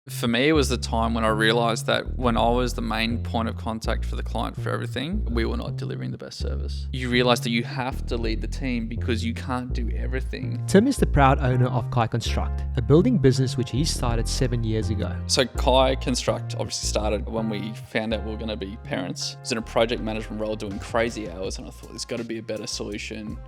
For me, it was the time when I realized that when I was the main point of contact for the client for everything, we were not delivering the best service. You realize that you have to lead the team because you can't do everything. Tim is the proud owner of Kai Konstruct, a building business which he started 7 years ago. So Kai Konstruct obviously started when we found out we were going to be parents. I was in a project management role doing crazy hours, and I thought there's got to be a better solution.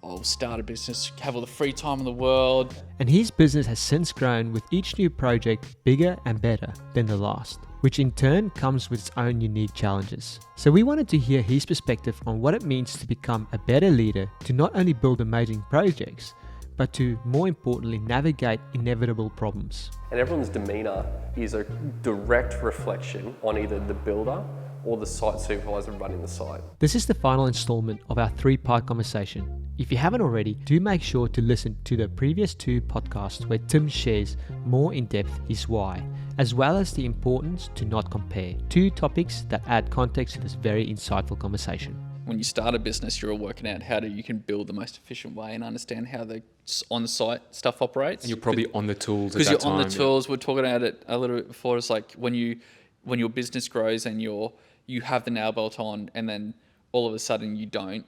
I'll start a business, have all the free time in the world. And his business has since grown with each new project bigger and better than the last, which in turn comes with its own unique challenges. So we wanted to hear his perspective on what it means to become a better leader, to not only build amazing projects, but to, more importantly, navigate inevitable problems. And everyone's demeanor is a direct reflection on either the builder or the site supervisor running the site. This is the final installment of our 3-part conversation. If you haven't already, do make sure to listen to the previous 2 podcasts where Tim shares more in depth his why, as well as the importance to not compare. 2 topics that add context to this very insightful conversation. When you start a business, you're all working out how you can build the most efficient way and understand how the on-site stuff operates. And you're probably on the tools at that time. Because you're on the tools. We're talking about it a little bit before. It's like when your business grows and you have the nail belt on, and then all of a sudden you don't,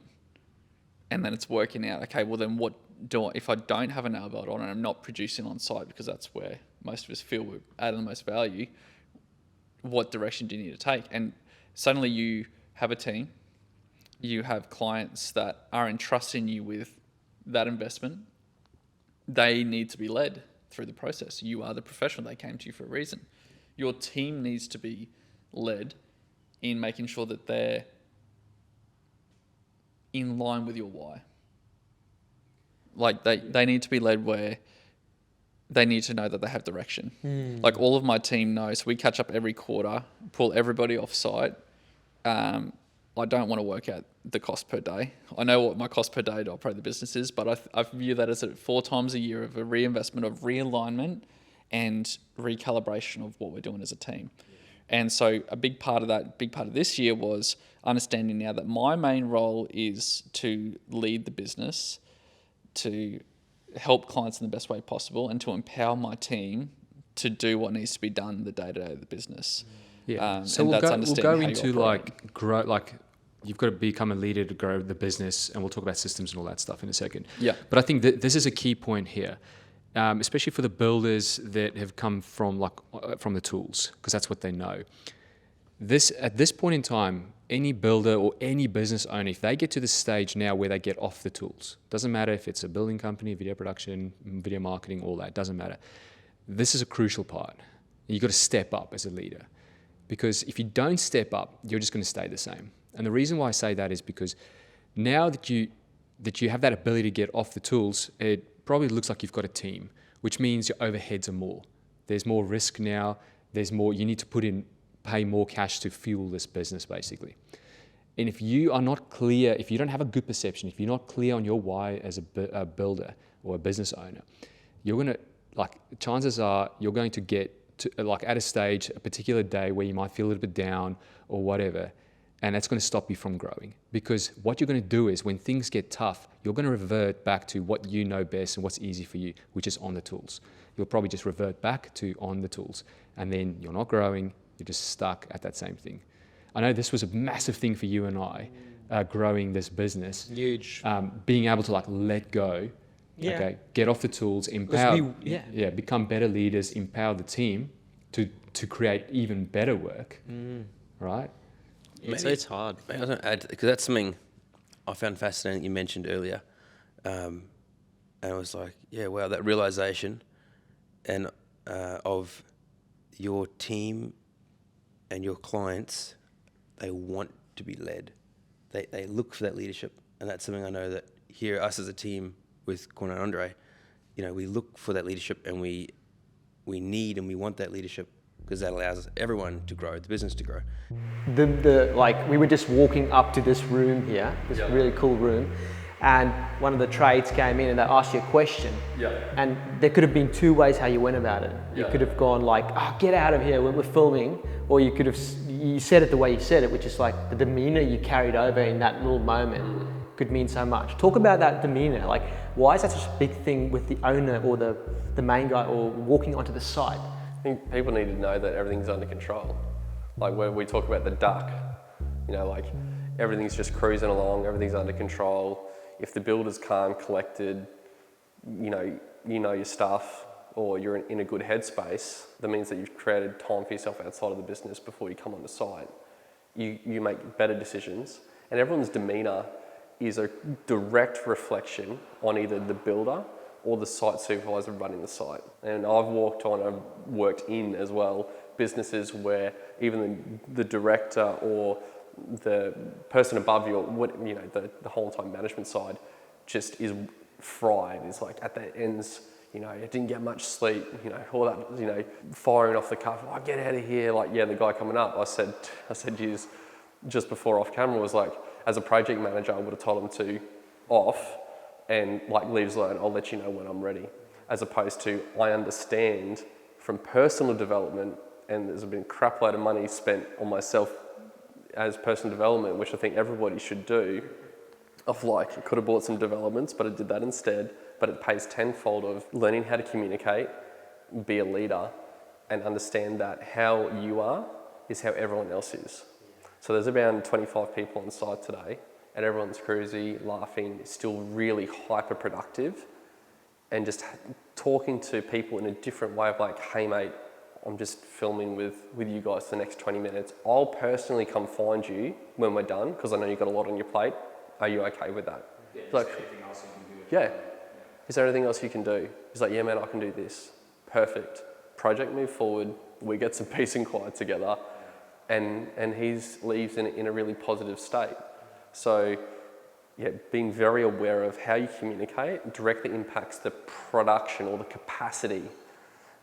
and then it's working out. Okay, well then what do I, if I don't have a nail belt on and I'm not producing on site, because that's where most of us feel we're adding the most value, what direction do you need to take? And suddenly you have a team, you have clients that are entrusting you with that investment. They need to be led through the process. You are the professional. They came to you for a reason. Your team needs to be led in making sure that they're in line with your why. Like they need to be led where they need to know that they have direction. Like all of my team knows. So we catch up every quarter, pull everybody off site. I don't want to work out the cost per day. I know what my cost per day to operate the business is, but I view that as 4 times a year of a reinvestment, of realignment and recalibration of what we're doing as a team. And so a big part of this year was understanding now that my main role is to lead the business, to help clients in the best way possible, and to empower my team to do what needs to be done the day-to-day of the business. Yeah. So we'll go into grow, you've got to become a leader to grow the business, and we'll talk about systems and all that stuff in a second. Yeah. But I think that this is a key point here. Especially for the builders that have come from the tools, because that's what they know. At this point in time, any builder or any business owner, if they get to the stage now where they get off the tools, doesn't matter if it's a building company, video production, video marketing, all that, doesn't matter. This is a crucial part. You've got to step up as a leader, because if you don't step up, you're just going to stay the same. And the reason why I say that is because now that you have that ability to get off the tools, it probably looks like you've got a team, which means your overheads are more. There's more risk now. There's more. You need to pay more cash to fuel this business, basically. And if you are not clear, if you don't have a good perception, if you're not clear on your why as a builder or a business owner, you're gonna chances are you're going to get to at a stage, a particular day where you might feel a little bit down or whatever. And that's going to stop you from growing, because what you're going to do is when things get tough, you're going to revert back to what you know best and what's easy for you, which is on the tools. You'll probably just revert back to on the tools, and then you're not growing. You're just stuck at that same thing. I know this was a massive thing for you and I, growing this business. Huge. Being able to let go, okay, get off the tools, empower, become better leaders, empower the team to create even better work, right? It's hard. Maybe I was going to add, because that's something I found fascinating that you mentioned earlier. And I was like, yeah, wow, that realization and of your team and your clients, they want to be led. They look for that leadership. And that's something I know that here, us as a team with Corner and Andre, we look for that leadership, and we need and we want that leadership, because that allows everyone to grow, the business to grow. We were just walking up to this room here, this really cool room, and one of the trades came in and they asked you a question. Yeah. And there could have been 2 ways how you went about it. You could have gone get out of here, we're filming, or you could have, you said it the way you said it, which is the demeanor you carried over in that little moment could mean so much. Talk about that demeanor. Why is that such a big thing with the owner or the main guy or walking onto the site? think people need to know that everything's under control. Like when we talk about the duck, like everything's just cruising along, everything's under control. If the builder's calm, collected, you know your stuff, or you're in a good headspace, that means that you've created time for yourself outside of the business before you come onto site. You make better decisions, and everyone's demeanor is a direct reflection on either the builder or the site supervisor running the site. And I've worked in as well, businesses where even the director or the person above you, the whole time management side, just is fried. It's like at the ends, it didn't get much sleep, all that, firing off the cuff, get out of here. Like, the guy coming up, I said, geez, just before off camera was like, as a project manager, I would have told him to off and like leaves alone, I'll let you know when I'm ready. As opposed to, I understand from personal development, and there's been a crap load of money spent on myself as personal development, which I think everybody should do. Of like, I could have bought some developments, but I did that instead. But it pays tenfold of learning how to communicate, be a leader, and understand that how you are is how everyone else is. So there's around 25 people on site today, and everyone's cruisy, laughing, still really hyper productive, and just talking to people in a different way of like, hey mate, I'm just filming with you guys for the next 20 minutes. I'll personally come find you when we're done, because I know you've got a lot on your plate. Are you okay with that? Yeah, like, anything else you can do? Yeah. Is there anything else you can do? He's like, yeah man, I can do this. Perfect. Project move forward. We get some peace and quiet together. And he leaves in a really positive state. So being very aware of how you communicate directly impacts the production or the capacity.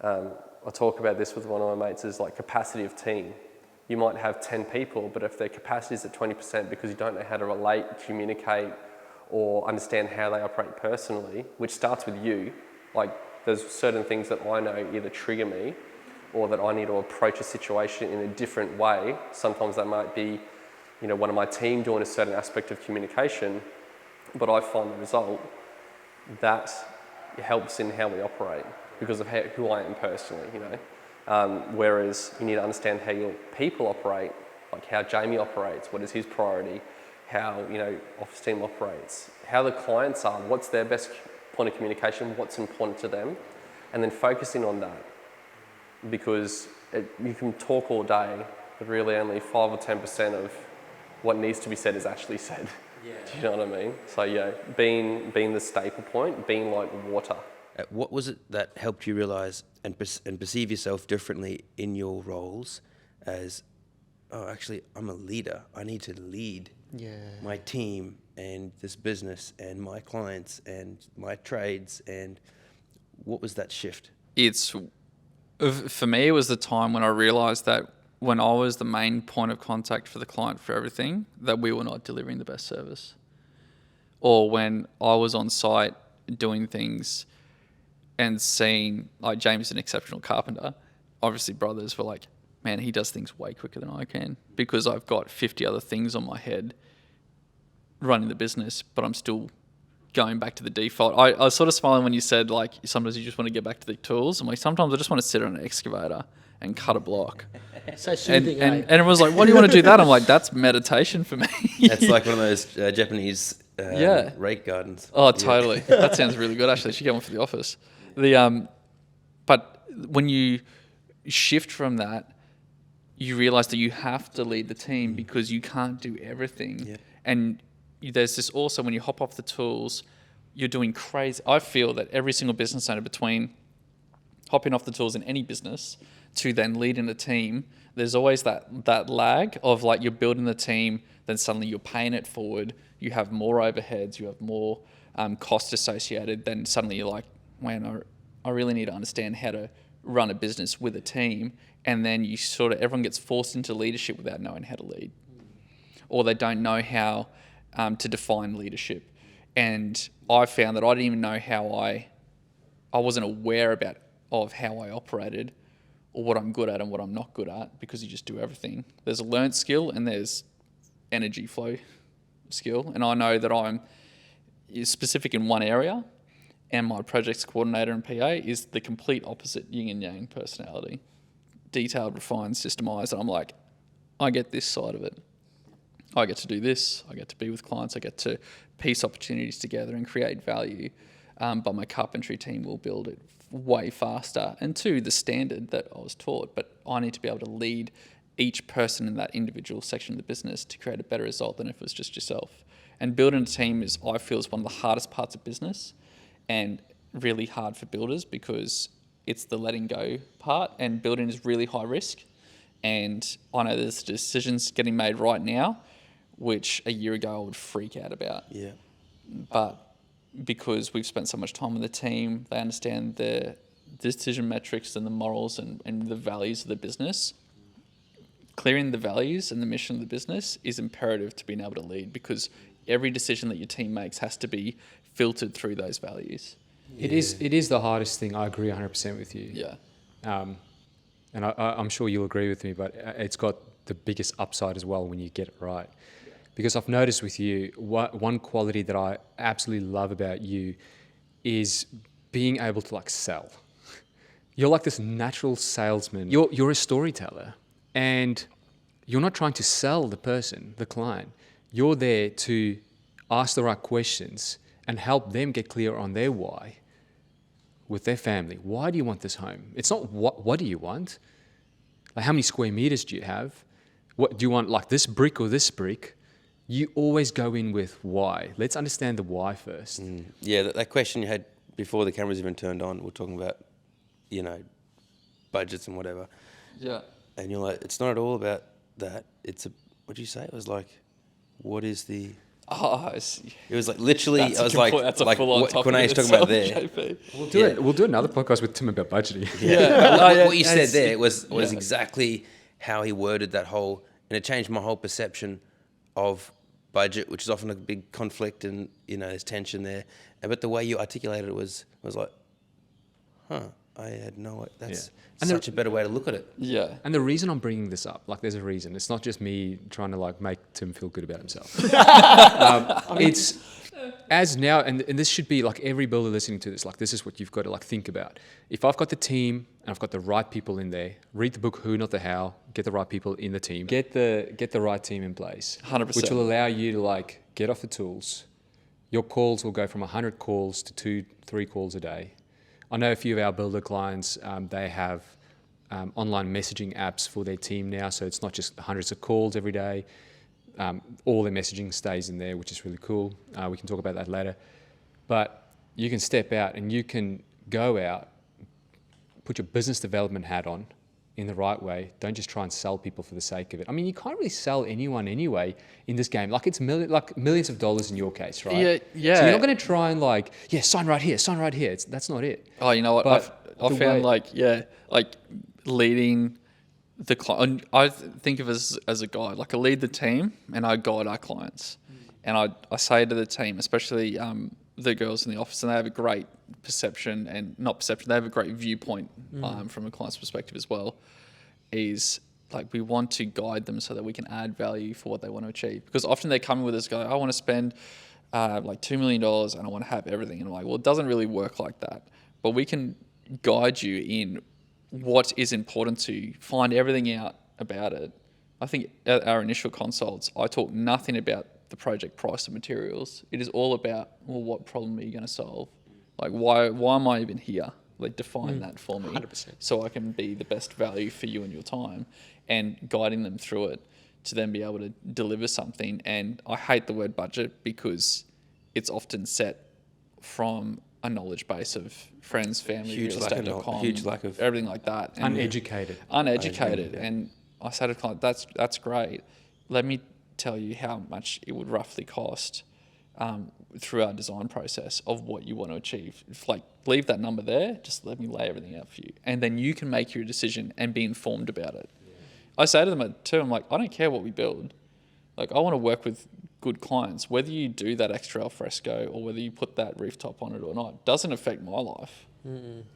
I talk about this with one of my mates, is like capacity of team. You might have 10 people, but if their capacity is at 20% because you don't know how to relate, communicate, or understand how they operate personally, which starts with you, like there's certain things that I know either trigger me or that I need to approach a situation in a different way. Sometimes that might be, one of my team doing a certain aspect of communication, but I find the result that helps in how we operate because of who I am personally, whereas you need to understand how your people operate, like how Jamie operates, what is his priority, how, office team operates, how the clients are, what's their best point of communication, what's important to them, and then focusing on that. Because you can talk all day, but really only 5 or 10% of what needs to be said is actually said. Yeah. Do you know what I mean? So being the staple point, being like water. What was it that helped you realise and perceive yourself differently in your roles as, oh, actually, I'm a leader. I need to lead my team and this business and my clients and my trades. And what was that shift? For me, it was the time when I realised that when I was the main point of contact for the client for everything, that we were not delivering the best service. Or when I was on site doing things and seeing, like James is an exceptional carpenter, obviously brothers were like, man, he does things way quicker than I can because I've got 50 other things on my head running the business, but I'm still going back to the default. I was sort of smiling when you said, like, sometimes you just want to get back to the tools. I'm like, sometimes I just want to sit on an excavator and cut a block. So soothing, and everyone's like, why do you want to do that? I'm like, that's meditation for me. That's like one of those Japanese rake gardens. Oh, totally. That sounds really good, actually. I should get one for the office. But when you shift from that, you realize that you have to lead the team because you can't do everything. Yeah. And there's this also, when you hop off the tools, you're doing crazy. I feel that every single business owner, between hopping off the tools in any business to then leading a team, there's always that lag of like you're building the team, then suddenly you're paying it forward, you have more overheads, you have more cost associated, then suddenly you're like, man, I really need to understand how to run a business with a team. And then you everyone gets forced into leadership without knowing how to lead. Or they don't know how to define leadership. And I found that I didn't even know how I wasn't aware of how I operated or what I'm good at and what I'm not good at, because you just do everything. There's a learnt skill and there's energy flow skill. And I know that I'm specific in one area, and my projects coordinator and PA is the complete opposite yin and yang personality. detailed, refined, systemized, and I'm like, I get this side of it. I get to do this. I get to be with clients. I get to piece opportunities together and create value. But my carpentry team will build it way faster and to the standard that I was taught. But I need to be able to lead each person in that individual section of the business to create a better result than if it was just yourself. And building a team I feel is one of the hardest parts of business, and really hard for builders because it's the letting go part, and building is really high risk. And I know there's decisions getting made right now, which a year ago I would freak out about. Yeah. But because we've spent so much time with the team, they understand the decision metrics and the morals and the values of the business. Clearing the values and the mission of the business is imperative to being able to lead, because every decision that your team makes has to be filtered through those values. Yeah. It is the hardest thing. I agree 100% with you. Yeah. And I'm sure you'll agree with me, but it's got the biggest upside as well when you get it right. Because I've noticed with you, one quality that I absolutely love about you is being able to like sell. You're like this natural salesman. You're a storyteller, and you're not trying to sell the person, the client. You're there to ask the right questions and help them get clear on their why with their family. Why do you want this home? It's not what do you want? Like, how many square meters do you have? What do you want, like this brick or this brick? You always go in with why. Let's understand the why first. Yeah, that question you had before the cameras even turned on, we're talking about, budgets and whatever. Yeah. And you're like, it's not at all about that. What did you say? It was like, what is the... Oh, It was like literally, that's I was that's a like full-on what topic Cornelius in talking about itself, there. JP. We'll do another podcast with Tim about budgeting. What you said there was exactly how he worded that whole, and it changed my whole perception of budget, which is often a big conflict, and there's tension there. But the way you articulated it was like, I had no. That's such a better way to look at it. Yeah. And the reason I'm bringing this up, like, there's a reason. It's not just me trying to like make Tim feel good about himself. It's as now, and this should be like every builder listening to this. Like, this is what you've got to like think about. If I've got the team and I've got the right people in there, read the book Who Not the How. Get the right people in the team. Get the right team in place. 100%. Which will allow you to like get off the tools. Your calls will go from 100 calls to 2-3 calls a day. I know a few of our builder clients, they have online messaging apps for their team now, so it's not just hundreds of calls every day. All their messaging stays in there, which is really cool. We can talk about that later. But you can step out and you can go out, put your business development hat on in the right way. Don't just try and sell people for the sake of it. I mean, you can't really sell anyone anyway in this game. Like, it's millions of dollars in your case, right? Yeah. So you're not going to try and like, sign right here. That's not it. Oh, you know what? I found leading the client. I think of us as a guide. Like, I lead the team and I guide our clients. And I say to the team, especially the girls in the office, and they have a great perception, and not perception, they have a great viewpoint from a client's perspective as well, is like, we want to guide them so that we can add value for what they want to achieve. Because often they come with us, go, I want to spend like $2 million and I want to have everything. And I'm like, well, it doesn't really work like that. But we can guide you in what is important to you, find everything out about it. I think at our initial consults, I talk nothing about the project price of materials. It is all about, well, what problem are you going to solve? Like, why am I even here? Like, define that for me 100%. so I can be the best value for you and your time, and guiding them through it to then be able to deliver something. And I hate the word budget because it's often set from a knowledge base of friends, family, realestate.com, huge lack of everything like that. And Uneducated. And I say to the client, that's great. Let me tell you how much it would roughly cost through our design process of what you want to achieve. If, like, leave that number there, just let me lay everything out for you. And then you can make your decision and be informed about it. Yeah. I say to them too, I'm like, I don't care what we build. Like, I want to work with good clients. Whether you do that extra alfresco or whether you put that rooftop on it or not, doesn't affect my life.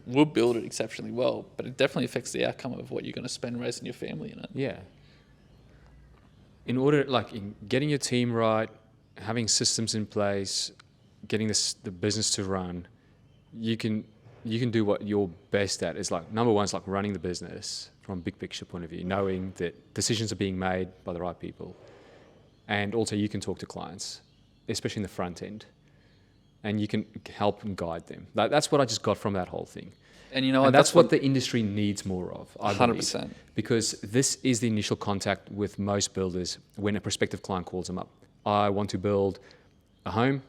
We'll build it exceptionally well, but it definitely affects the outcome of what you're going to spend raising your family in it. Yeah. In order, like, in getting your team right, having systems in place, getting the business to run, you can do what you're best at. Is like, number one is like running the business from a big picture point of view, knowing that decisions are being made by the right people. And also you can talk to clients, especially in the front end, and you can help and guide them. That's what I just got from that whole thing. And you know what? And that's what the industry needs more of, I believe. 100%. Because this is the initial contact with most builders when a prospective client calls them up. I want to build a home,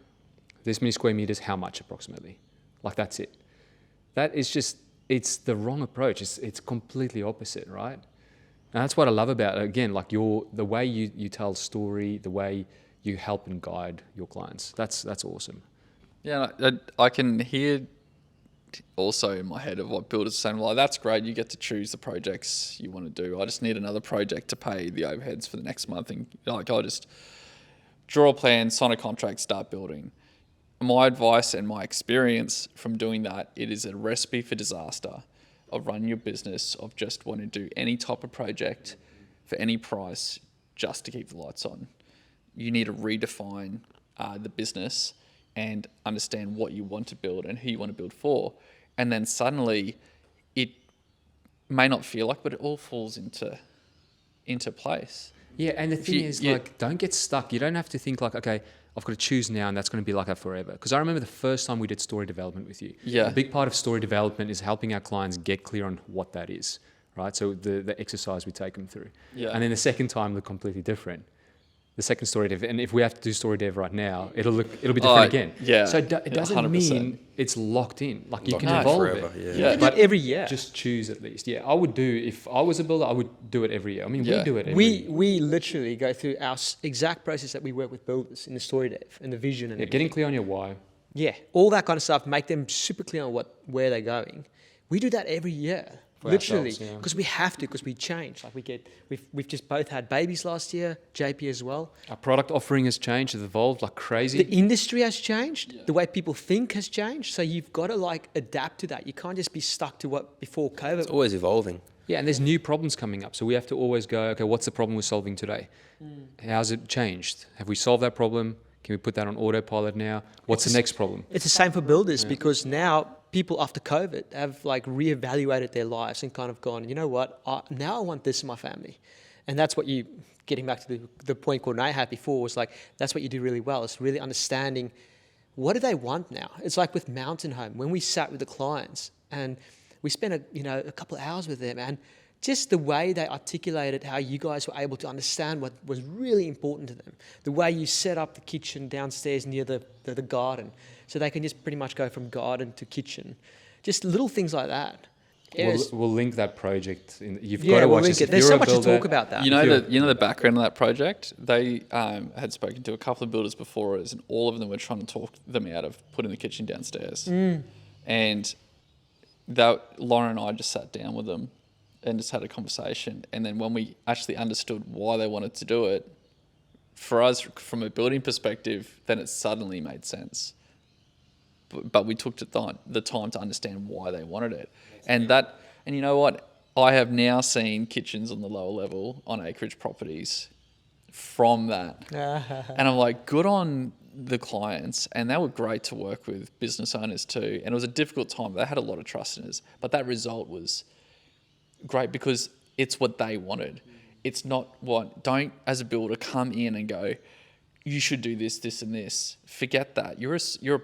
this many square meters, how much approximately? Like, that's it. That is just, it's the wrong approach. It's completely opposite, right? And that's what I love about it. Again, like the way you tell a story, the way you help and guide your clients. That's awesome. Yeah, I can hear also in my head of what builders are saying. Well, that's great. You get to choose the projects you want to do. I just need another project to pay the overheads for the next month. And like, I'll just draw a plan, sign a contract, start building. My advice and my experience from doing that, it is a recipe for disaster of running your business, of just wanting to do any type of project for any price just to keep the lights on. You need to redefine the business and understand what you want to build and who you want to build for. And then suddenly it may not feel like, but it all falls into place. Yeah, and the thing is, like, don't get stuck. You don't have to think like, okay, I've got to choose now and that's going to be like that forever. Because I remember the first time we did story development with you. Yeah. A big part of story development is helping our clients get clear on what that is, right? So the exercise we take them through. Yeah. And then the second time, they're completely different. The second story dev, and if we have to do story dev right now, it'll be different again. Yeah. So it doesn't 100%. mean it's locked in. Like, you can No, evolve forever, it. yeah. But every year. just choose at least. Yeah, I would do, if I was a builder, I would do it every year. I mean, we Yeah. do it every year. We literally go through our exact process that we work with builders in the story dev and the vision and Yeah, getting clear on your why. yeah, all that kind of stuff. Make them super clear on where they're going. We do that every year, For literally, ourselves, yeah. because we have to, because we change. Like we've just both had babies last year, JP as well. Our product offering has changed, has evolved like crazy. The industry has changed. The way people think has changed. So you've got to like adapt to that. You can't just be stuck to what before COVID. It's always evolving. Yeah, and there's new problems coming up. So we have to always go, okay, what's the problem we're solving today? How's it changed? Have we solved that problem? Can we put that on autopilot now? What's the next problem? It's the same for builders because now people after COVID have like reevaluated their lives and kind of gone, you know what, now I want this in my family. And that's what you, getting back to the point Cornay had before, was like, that's what you do really well. It's really understanding what do they want now. It's like with Mountain Home, when we sat with the clients and we spent a couple of hours with them, and just the way they articulated how you guys were able to understand what was really important to them. The way you set up the kitchen downstairs near the garden, so they can just pretty much go from garden to kitchen. Just little things like that. We'll link that project. You've got Yeah, to we'll watch link this. it. There's so much to talk about that. You know the background of that project? They had spoken to a couple of builders before us, and all of them were trying to talk them out of putting the kitchen downstairs. And Lauren and I just sat down with them and just had a conversation. And then when we actually understood why they wanted to do it, for us, from a building perspective, then it suddenly made sense. But we took the time to understand why they wanted it. And you know what? I have now seen kitchens on the lower level on acreage properties from that. And I'm like, good on the clients. And they were great to work with, business owners too. And it was a difficult time. They had a lot of trust in us. But that result was great because it's what they wanted. It's not don't, as a builder, come in and go, you should do this, this, and this. Forget that. You're a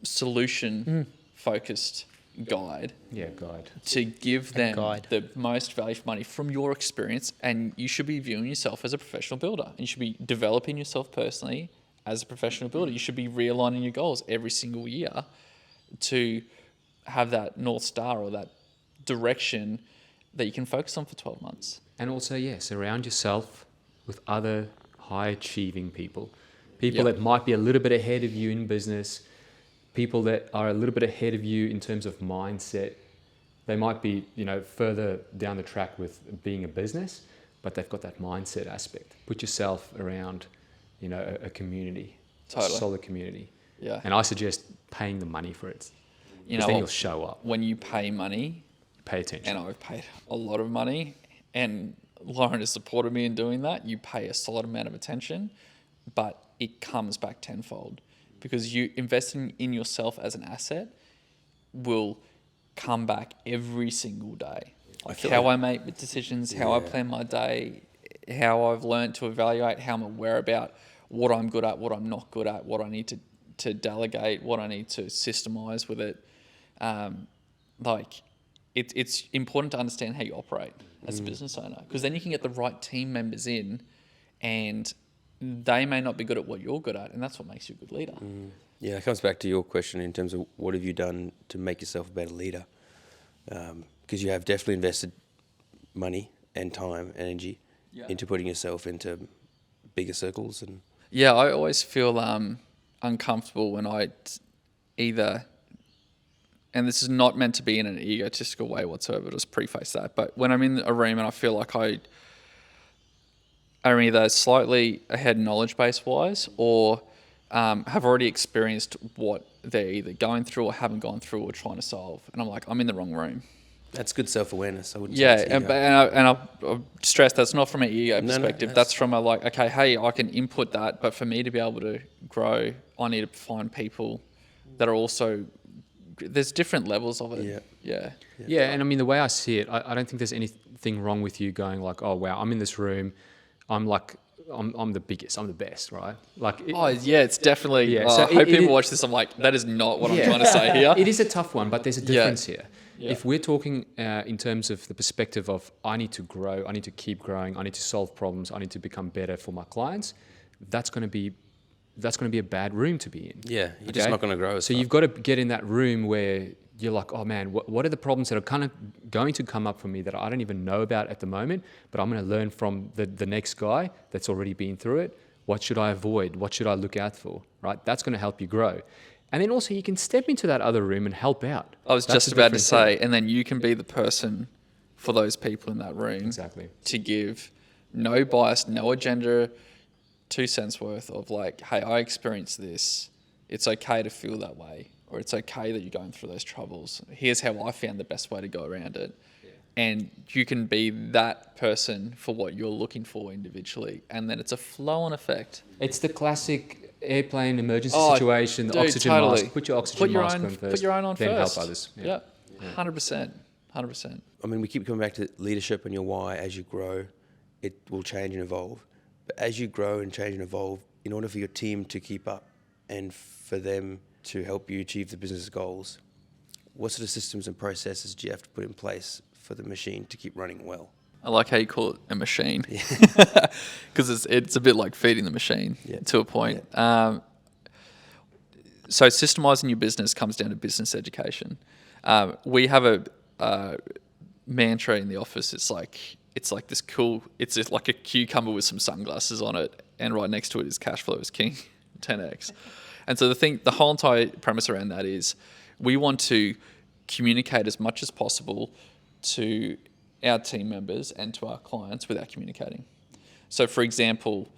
solution focused guide. Yeah, guide. To give them guide. the most value for money from your experience, and you should be viewing yourself as a professional builder. And you should be developing yourself personally as a professional builder. You should be realigning your goals every single year to have that North Star or that direction that you can focus on for 12 months. And also, surround yourself with other high-achieving people. People that might be a little bit ahead of you in business, people that are a little bit ahead of you in terms of mindset. They might be, further down the track with being a business, but they've got that mindset aspect. Put yourself around, a community, Totally. a solid community. Yeah. And I suggest paying the money for it. Because then you'll show up. When you pay money, pay attention. and I've paid a lot of money, and Lauren has supported me in doing that, you pay a solid amount of attention, but it comes back tenfold. Because you investing in yourself as an asset will come back every single day. like feel how like- I make decisions, how I Yeah. plan my day, how I've learned to evaluate, how I'm aware about what I'm good at, what I'm not good at, what I need to delegate, what I need to systemize with it. Like it's important to understand how you operate as a business owner, because then you can get the right team members in, and they may not be good at what you're good at, and that's what makes you a good leader. Yeah, it comes back to your question in terms of what have you done to make yourself a better leader? Because you have definitely invested money and time and energy into putting yourself into bigger circles. And Yeah, I always feel uncomfortable when either, and this is not meant to be in an egotistical way whatsoever, just preface that, but when I'm in a room and I feel like I'm either slightly ahead knowledge base wise, or have already experienced what they're either going through or haven't gone through or trying to solve, and I'm like, I'm in the wrong room. that's good self-awareness. I wouldn't say Yeah, it's ego. and I'll stress that's not from an ego No, perspective. that's- That's from a like, okay, hey, I can input that, but for me to be able to grow, I need to find people that are also. There's different levels of it. Yeah, and I mean, the way I see it, I don't think there's anything wrong with you going like, oh, wow, I'm in this room. I'm the biggest. I'm the best, right? Like, Oh yeah, it's definitely. Yeah, I so hope it- people it- watch this. I'm like, that is not what I'm trying to say here. It is a tough one, but there's a difference here. Yeah. If we're talking in terms of the perspective of I need to grow, I need to keep growing, I need to solve problems, I need to become better for my clients, that's going to be a bad room to be in. Yeah, you're just not going to grow as So fast. you've got to get in that room where you're like, oh man, what are the problems that are kind of going to come up for me that I don't even know about at the moment, but I'm going to learn from the next guy that's already been through it. What should I avoid? What should I look out for? Right? That's going to help you grow. And then also you can step into that other room and help out. I was That's just a about to different say, thing. and then you can be the person for those people in that room. Exactly. To give no bias, no agenda, 2 cents worth of like, hey, I experienced this. It's okay to feel that way, or it's okay that you're going through those troubles. Here's how I found the best way to go around it. And you can be that person for what you're looking for individually. And then it's a flow-on effect. It's the classic airplane emergency Oh, situation, the dude, oxygen totally. mask. Put your oxygen mask on first. Put your own on then first. help others. Yeah. 100%. 100%. I mean, we keep coming back to leadership and your why. As you grow, it will change and evolve. But as you grow and change and evolve, in order for your team to keep up and for them to help you achieve the business goals, what sort of systems and processes do you have to put in place for the machine to keep running well? I like how you call it a machine, because it's a bit like feeding the machine to a point. So systemizing your business comes down to business education. We have a mantra in the office. It's like this cool. It's just like a cucumber with some sunglasses on it, and right next to it is cash flow is king, 10x. And so the whole entire premise around that is we want to communicate as much as possible to our team members and to our clients without communicating. So for example,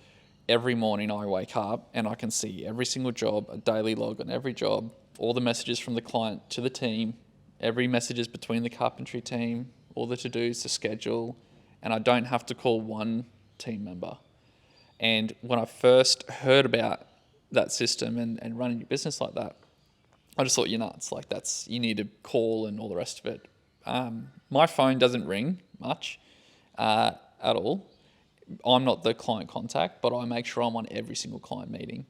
every morning I wake up and I can see every single job, a daily log on every job, all the messages from the client to the team, every messages between the carpentry team, all the to-dos, the schedule, and I don't have to call one team member. And when I first heard about that system and running your business like that, I just thought, you're nuts. Like you need to call and all the rest of it. My phone doesn't ring much at all. I'm not the client contact, but I make sure I'm on every single client meeting.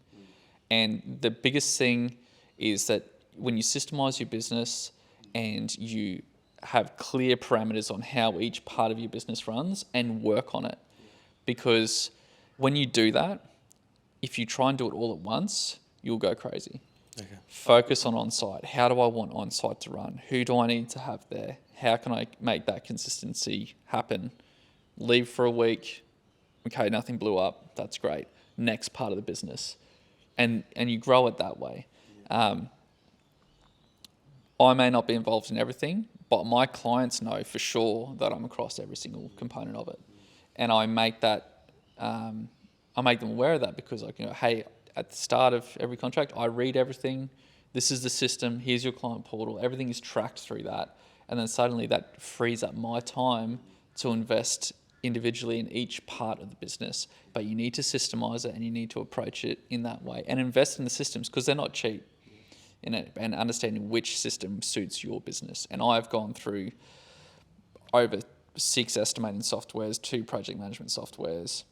And the biggest thing is that when you systemize your business and you have clear parameters on how each part of your business runs and work on it, because when you do that, if you try and do it all at once, you'll go crazy. Okay. Focus on on-site. How do I want on-site to run? Who do I need to have there? How can I make that consistency happen? Leave for a week. Okay, nothing blew up. That's great. Next part of the business. And you grow it that way. I may not be involved in everything, but my clients know for sure that I'm across every single component of it. And I make that, I make them aware of that, because hey, at the start of every contract, I read everything. This is the system. Here's your client portal. Everything is tracked through that. And then suddenly that frees up my time to invest individually in each part of the business. But you need to systemize it and you need to approach it in that way and invest in the systems, because they're not cheap, in it, and understanding which system suits your business. And I've gone through over 6 estimating softwares, 2 project management softwares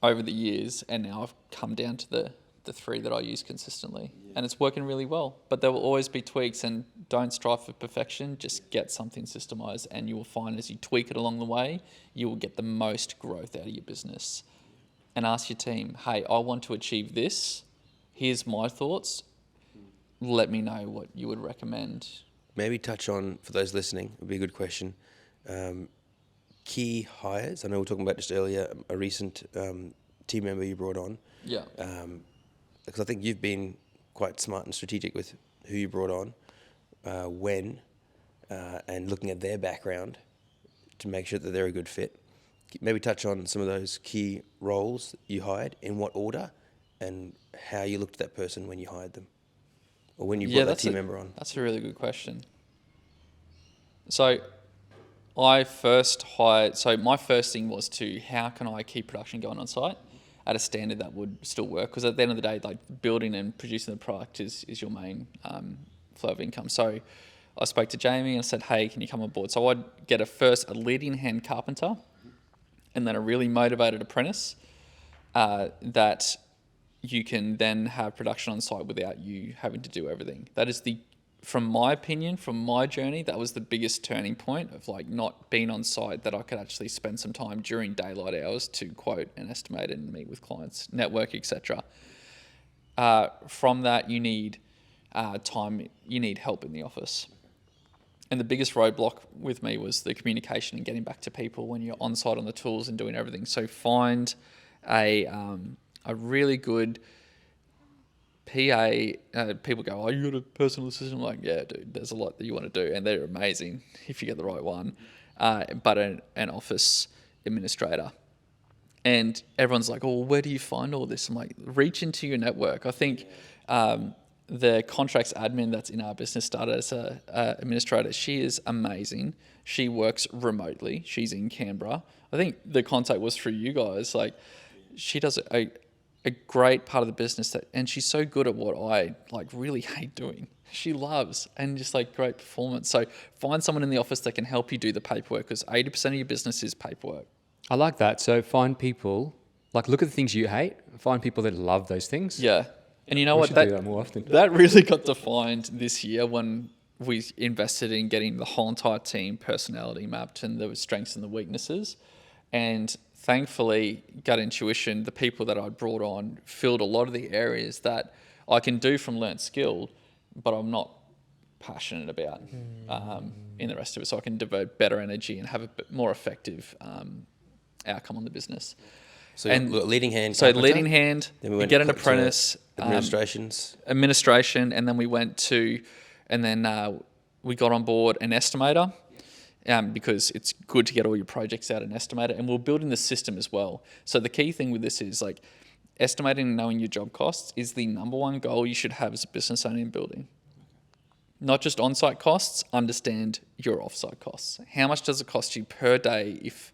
over the years, and now I've come down to the 3 that I use consistently, and it's working really well. But there will always be tweaks, and don't strive for perfection. Just get something systemized, and you will find as you tweak it along the way, you will get the most growth out of your business. And ask your team, hey, I want to achieve this. Here's my thoughts. Let me know what you would recommend. Maybe touch on, for those listening, would be a good question, key hires. I know we were talking about just earlier a recent team member you brought on. Yeah. Because I think you've been quite smart and strategic with who you brought on, when, and looking at their background to make sure that they're a good fit. Maybe touch on some of those key roles you hired, in what order, and how you looked at that person when you hired them, or when you brought that team member on. That's a really good question. So I first hired, so my first thing was how can I keep production going on site at a standard that would still work? Because at the end of the day, like, building and producing the product is your main flow of income. So I spoke to Jamie and said, hey, can you come on board? So I'd get a leading hand carpenter, and then a really motivated apprentice that you can then have production on site without you having to do everything. That is from my opinion, from my journey, that was the biggest turning point of like not being on site, that I could actually spend some time during daylight hours to quote and estimate and meet with clients, network, etc. From that, you need time, you need help in the office. And the biggest roadblock with me was the communication and getting back to people when you're on site on the tools and doing everything. So find a really good PA. People go, oh, you got a personal assistant? I'm like, yeah, dude, there's a lot that you want to do, and they're amazing if you get the right one. But an office administrator. And everyone's like, oh, where do you find all this? I'm like, reach into your network. I think the contracts admin that's in our business started as a administrator. She is amazing. She works remotely. She's in Canberra. I think the contact was through you guys. Like, she does a great part of the business, and she's so good at what I like really hate doing. She loves, and just like great performance. So find someone in the office that can help you do the paperwork, because 80% of your business is paperwork. I like that. So find people, like, look at the things you hate, find people that love those things. Yeah. And you know We what? should do that more often. That really got defined this year when we invested in getting the whole entire team personality mapped and the strengths and the weaknesses. And thankfully, gut intuition, the people that I brought on filled a lot of the areas that I can do from learnt skill, but I'm not passionate about in the rest of it. So I can devote better energy and have a bit more effective outcome on the business. So and leading hand. So carpenter, leading hand, then we you went get an to apprentice. Administration, and then we went to, and then we got on board an estimator, because it's good to get all your projects out an estimator, and we're building the system as well. So the key thing with this is like estimating and knowing your job costs is the number one goal you should have as a business owner in building. Not just on-site costs, understand your off-site costs. How much does it cost you per day if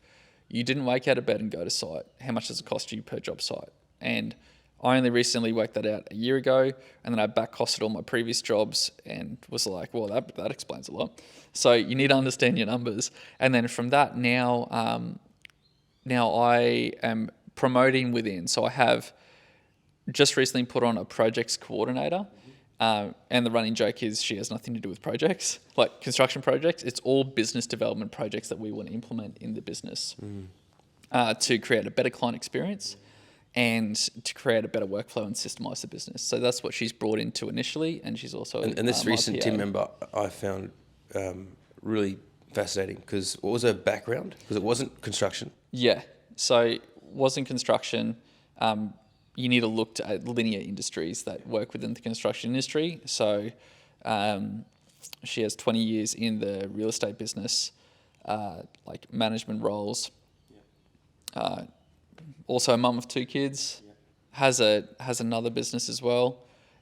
you didn't wake out of bed and go to site? How much does it cost you per job site? And I only recently worked that out a year ago, and then I back costed all my previous jobs and was like, well, that explains a lot. So you need to understand your numbers. And then from that, now I am promoting within. So I have just recently put on a projects coordinator, and the running joke is she has nothing to do with projects, like construction projects. It's all business development projects that we want to implement in the business to create a better client experience and to create a better workflow and systemize the business. So that's what she's brought into initially, and she's also... And this recent team member I found really fascinating, because what was her background? Because it wasn't construction. Yeah, so it wasn't construction. You need to look at linear industries that work within the construction industry. So she has 20 years in the real estate business, like management roles. Also a mum of 2 kids, has another business as well,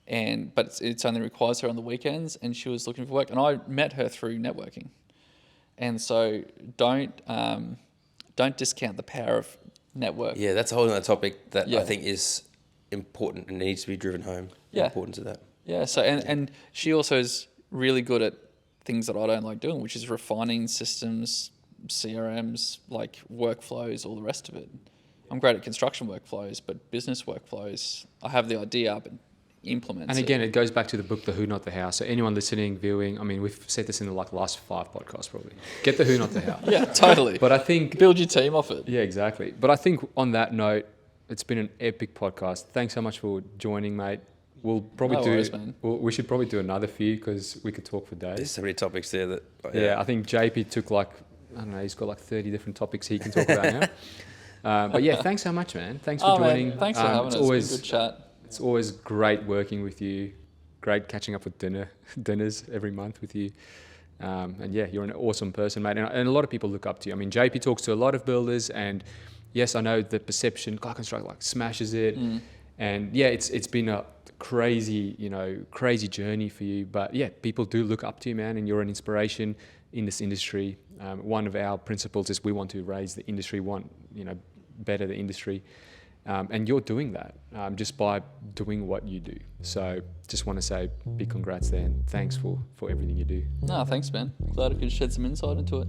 but it's only requires her on the weekends, and she was looking for work, and I met her through networking. And so don't discount the power of network. Yeah, that's a whole other topic that I think is important and needs to be driven home. The importance of that. Yeah. So and she also is really good at things that I don't like doing, which is refining systems, CRMs, like workflows, all the rest of it. I'm great at construction workflows, but business workflows, I have the idea, but implement. And again, it goes back to the book, The Who Not the How. So anyone listening, viewing, I mean, we've said this in the last 5 podcasts probably. Get the Who, not the How. Yeah, totally. But I think build your team off it. Yeah, exactly. But I think on that note, it's been an epic podcast. Thanks so much for joining, mate. We'll probably we should probably do another few because we could talk for days. There's so many topics there that. Yeah, I think JP took I don't know, he's got 30 different topics he can talk about now. But yeah, thanks so much, man. Thanks for joining. Man, thanks for having us. It's been a good chat. It's always great working with you. Great catching up with dinners every month with you. And yeah, you're an awesome person, mate. And a lot of people look up to you. I mean, JP talks to a lot of builders, and yes, I know the perception, Kai Konstruct smashes it. And yeah, it's been a crazy journey for you. But yeah, people do look up to you, man, and you're an inspiration in this industry. One of our principles is we want to raise the industry, better the industry. And you're doing that just by doing what you do. So just want to say big congrats there, and thanks for everything you do. No, thanks, man. Glad I could shed some insight into it.